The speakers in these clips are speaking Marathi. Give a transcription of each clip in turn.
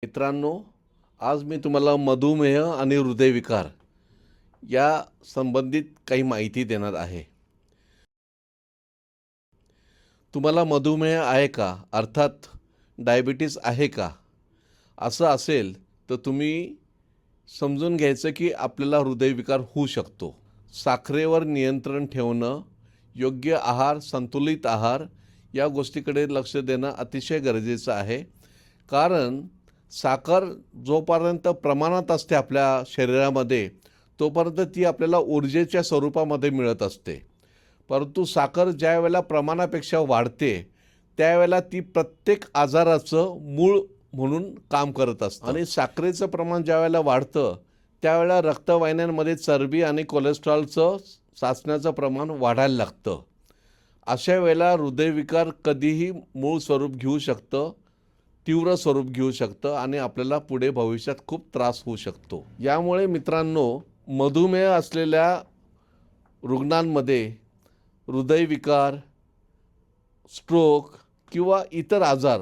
मित्रांनो, आज मी तुम्हाला मधुमेह आणि हृदयविकार या संबंधित काही माहिती देणार आहे. तुम्हाला मधुमेह आहे का? अर्थात डायबिटीस आहे का? असं असेल तर तुम्ही समजून घ्यायचं की आपल्याला हृदयविकार होऊ शकतो. साखरेवर नियंत्रण ठेवणं, योग्य आहार, संतुलित आहार या गोष्टीकडे लक्ष देणं अतिशय गरजेचं आहे. कारण साखर जोपर्यंत प्रमाणात असते आपल्या शरीरामध्ये, तोपर्यंत ती आपल्याला ऊर्जेच्या स्वरूपामध्ये मिळत असते. परंतु साखर ज्या वेळेला प्रमाणापेक्षा वाढते, त्यावेळेला ती प्रत्येक आजाराचं मूळ म्हणून काम करत असतं. आणि साखरेचं प्रमाण ज्या वेळेला वाढतं, त्यावेळेला रक्तवाहिन्यांमध्ये चरबी आणि कोलेस्ट्रॉलचं साचण्याचं प्रमाण वाढायला लागतं. अशा वेळेला हृदयविकार कधीही मूळ स्वरूप घेऊ शकतं, तीव्र स्वरूप घेऊ शकतं आणि आपल्याला पुढे भविष्यात खूप त्रास होऊ शकतो. यामुळे मित्रांनो, मधुमेह असलेल्या रुग्णांमध्ये हृदयविकार, स्ट्रोक किंवा इतर आजार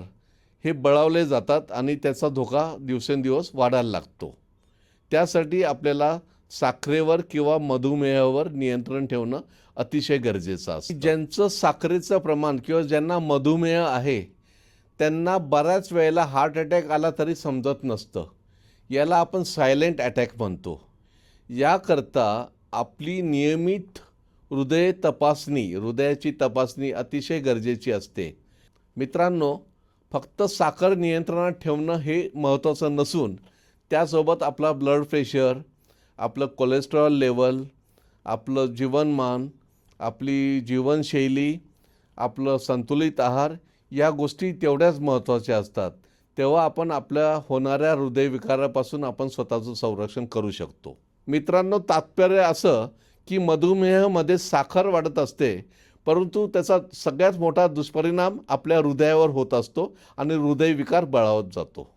हे बळावले जातात आणि त्याचा धोका दिवसेंदिवस वाढायला लागतो. त्यासाठी आपल्याला साखरेवर किंवा मधुमेहावर नियंत्रण ठेवणं अतिशय गरजेचं असतं. ज्यांचं साखरेचं प्रमाण किंवा ज्यांना मधुमेह आहे, त्यांना बऱ्याच वेळेला हार्ट अटॅक आला तरी समजत नसतं. याला आपण सायलेंट अटॅक म्हणतो. याकरता आपली नियमित हृदयाची तपासणी अतिशय गरजेची असते. मित्रांनो, फक्त साखर नियंत्रणात ठेवणं हे महत्त्वाचं नसून त्यासोबत आपला ब्लड प्रेशर, आपलं कोलेस्ट्रॉल लेवल, आपलं जीवनमान, आपली जीवनशैली, आपलं संतुलित आहार या गोष्टी तेवढ्याच महत्त्वाच्या असतात. तेव्हा आपण आपल्या होणाऱ्या हृदयविकारापासून आपण स्वतःचं संरक्षण करू शकतो. मित्रांनो, तात्पर्य असं की मधुमेहामध्ये साखर वाढत असते, परंतु त्याचा सगळ्यात मोठा दुष्परिणाम आपल्या हृदयावर होत असतो आणि हृदयविकार बळावत जातो.